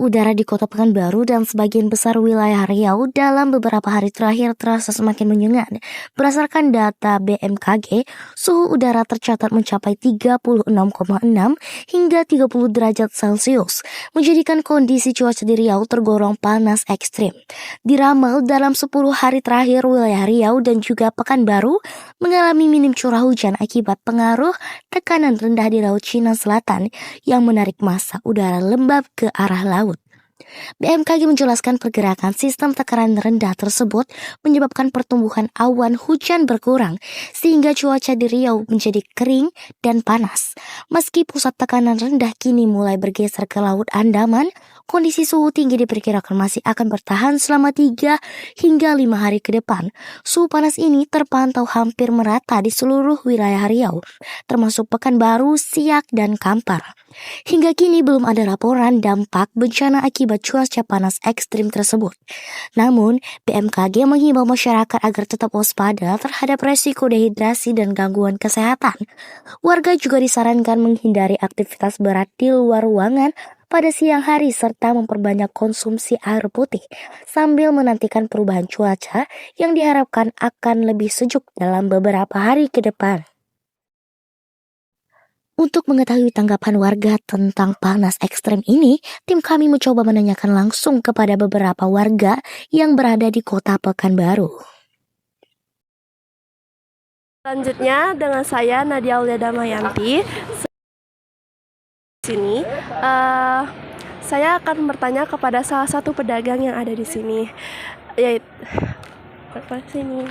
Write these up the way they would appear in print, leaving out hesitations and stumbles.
udara di Kota Pekanbaru dan sebagian besar wilayah Riau dalam beberapa hari terakhir terasa semakin menyengat. Berdasarkan data BMKG, suhu udara tercatat mencapai 36,6 hingga 30 derajat Celcius, menjadikan kondisi cuaca di Riau tergolong panas ekstrim. Diramal dalam 10 hari terakhir wilayah Riau dan juga Pekanbaru mengalami minim curah hujan akibat pengaruh tekanan rendah di Laut Cina Selatan yang menarik massa udara lembab ke arah laut. BMKG menjelaskan pergerakan sistem tekanan rendah tersebut menyebabkan pertumbuhan awan hujan berkurang sehingga cuaca di Riau menjadi kering dan panas. Meski pusat tekanan rendah kini mulai bergeser ke Laut Andaman, kondisi suhu tinggi diperkirakan masih akan bertahan selama 3 hingga 5 hari ke depan. Suhu panas ini terpantau hampir merata di seluruh wilayah Riau, termasuk Pekanbaru, Siak, dan Kampar. Hingga kini belum ada laporan dampak bencana akibat cuaca panas ekstrim tersebut. Namun, BMKG menghimbau masyarakat agar tetap waspada terhadap resiko dehidrasi dan gangguan kesehatan. Warga juga disarankan menghindari aktivitas berat di luar ruangan pada siang hari serta memperbanyak konsumsi air putih sambil menantikan perubahan cuaca yang diharapkan akan lebih sejuk dalam beberapa hari ke depan. Untuk mengetahui tanggapan warga tentang panas ekstrem ini, tim kami mencoba menanyakan langsung kepada beberapa warga yang berada di Kota Pekanbaru. Selanjutnya dengan saya Nadia Aulia Damayanti. Sini, saya akan bertanya kepada salah satu pedagang yang ada di sini. Yaitu, sini.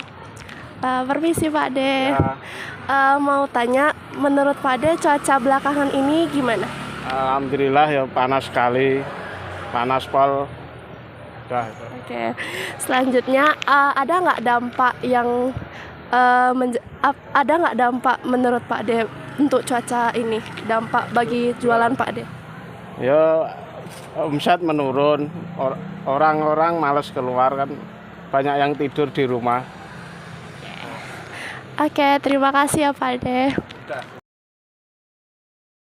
Permisi Pak De. Mau tanya, menurut Pak De cuaca belakangan ini gimana? Alhamdulillah ya panas sekali, panas pol. Oke. Selanjutnya ada nggak dampak yang ada nggak dampak menurut Pak De untuk cuaca ini, dampak bagi jualan Pak De? Ya omset menurun, orang-orang malas keluar kan, banyak yang tidur di rumah. Oke, terima kasih ya Pak De.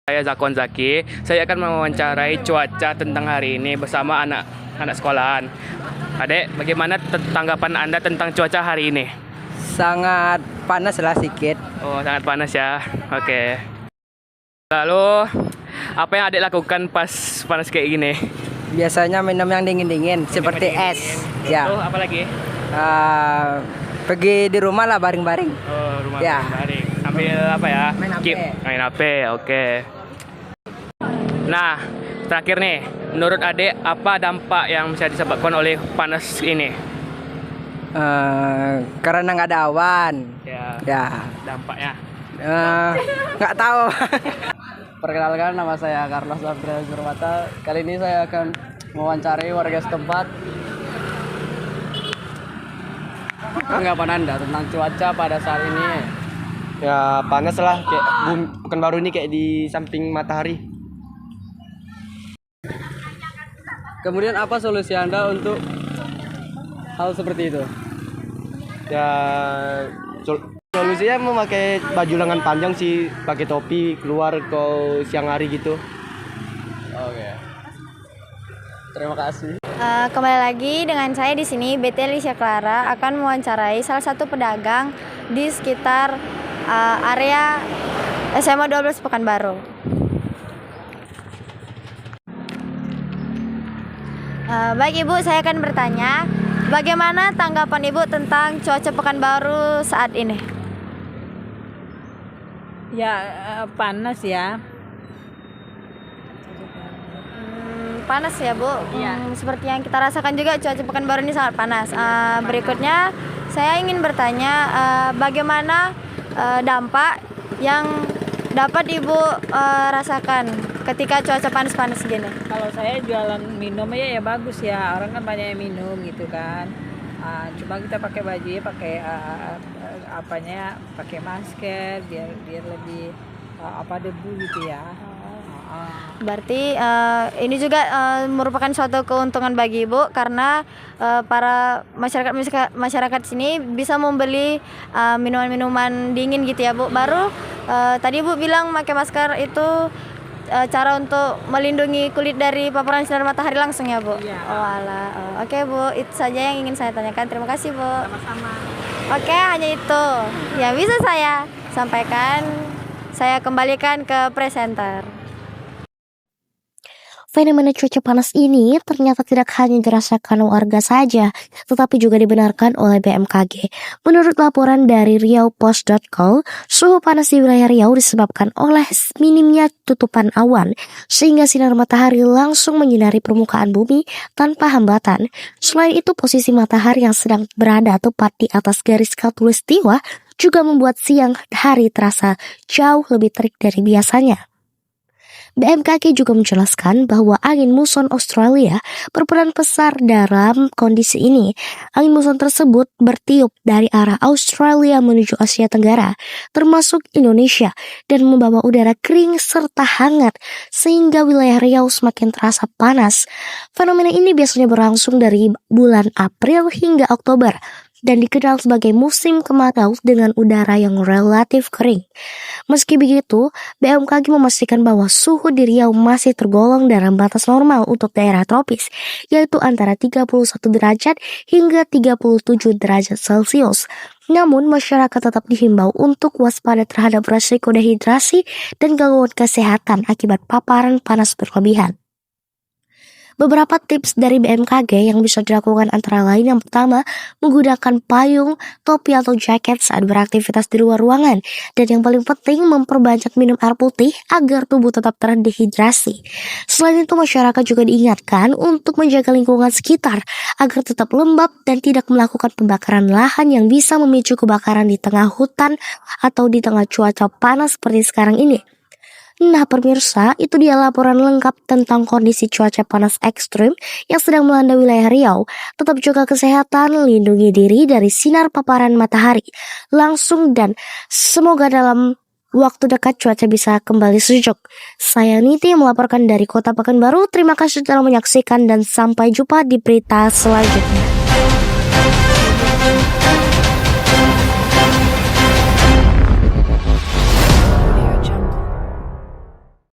Saya Zakwan Zaki, saya akan mewawancarai cuaca tentang hari ini bersama anak sekolahan. Adek, bagaimana tanggapan Anda tentang cuaca hari ini? Sangat panas lah sedikit. Oh, sangat panas ya. Oke. Lalu, apa yang Adek lakukan pas panas kayak gini? Biasanya minum yang dingin-dingin seperti es. Ya. Oh, apa lagi? Pergi di rumah lah baring-baring. Oh, rumah Ya. baring. Ambil apa ya? Main HP. Main HP, oke. Nah, terakhir nih, menurut Adek apa dampak yang bisa disebabkan oleh panas ini? Karena nggak ada awan. Ya. Dampaknya. Nggak tahu. Perkenalkan, nama saya Carlos Gabriel Jurmata. Kali ini saya akan mewawancari warga setempat. Tanggapan Anda tentang cuaca pada saat ini? Ya panas lah, kayak Pekanbaru ini kayak di samping matahari. Kemudian apa solusi Anda untuk hal seperti itu? Ya solusinya memakai baju lengan panjang sih, pakai topi keluar ke siang hari gitu. Oke. Terima kasih. Kembali lagi dengan saya di sini, BT Lisha Clara akan mewawancarai salah satu pedagang di sekitar area SMA 12 Pekanbaru. Baik Ibu, saya akan bertanya, bagaimana tanggapan Ibu tentang cuaca Pekanbaru saat ini? Ya, panas ya. Panas ya Bu, seperti yang kita rasakan juga cuaca Pekanbaru ini sangat panas. Berikutnya saya ingin bertanya bagaimana dampak yang dapat Ibu rasakan ketika cuaca panas-panas gini? Kalau saya jualan minum ya bagus ya, orang kan banyak yang minum gitu kan. Cuma kita pakai baju ya, pakai pakai masker biar lebih debu gitu ya. Berarti ini juga merupakan suatu keuntungan bagi Ibu karena para masyarakat sini bisa membeli minuman-minuman dingin gitu ya Bu. Baru tadi Ibu bilang pakai masker itu cara untuk melindungi kulit dari paparan sinar matahari langsung ya Bu? Iya. Oh alah. Oke Bu, itu saja yang ingin saya tanyakan. Terima kasih Bu. Sama-sama. Oke, hanya itu yang bisa saya sampaikan. Saya kembalikan ke presenter. Fenomena cuaca panas ini ternyata tidak hanya dirasakan warga saja, tetapi juga dibenarkan oleh BMKG. Menurut laporan dari riaupost.co, suhu panas di wilayah Riau disebabkan oleh minimnya tutupan awan, sehingga sinar matahari langsung menyinari permukaan bumi tanpa hambatan. Selain itu, posisi matahari yang sedang berada tepat di atas garis khatulistiwa juga membuat siang hari terasa jauh lebih terik dari biasanya. BMKG juga menjelaskan bahwa angin muson Australia berperan besar dalam kondisi ini. Angin muson tersebut bertiup dari arah Australia menuju Asia Tenggara, termasuk Indonesia, dan membawa udara kering serta hangat, sehingga wilayah Riau semakin terasa panas. Fenomena ini biasanya berlangsung dari bulan April hingga Oktober, dan dikenal sebagai musim kemarau dengan udara yang relatif kering. Meski begitu, BMKG memastikan bahwa suhu di Riau masih tergolong dalam batas normal untuk daerah tropis, yaitu antara 31 derajat hingga 37 derajat Celcius. Namun, masyarakat tetap dihimbau untuk waspada terhadap risiko dehidrasi dan gangguan kesehatan akibat paparan panas berlebihan. Beberapa tips dari BMKG yang bisa dilakukan antara lain: yang pertama, menggunakan payung, topi atau jaket saat beraktivitas di luar ruangan. Dan yang paling penting, memperbanyak minum air putih agar tubuh tetap terdehidrasi. Selain itu, masyarakat juga diingatkan untuk menjaga lingkungan sekitar agar tetap lembab dan tidak melakukan pembakaran lahan yang bisa memicu kebakaran di tengah hutan atau di tengah cuaca panas seperti sekarang ini. Nah pemirsa, itu dia laporan lengkap tentang kondisi cuaca panas ekstrim yang sedang melanda wilayah Riau. Tetap jaga kesehatan, lindungi diri dari sinar paparan matahari langsung, dan semoga dalam waktu dekat cuaca bisa kembali sejuk. Saya Niti melaporkan dari Kota Pekanbaru. Terima kasih telah menyaksikan dan sampai jumpa di berita selanjutnya.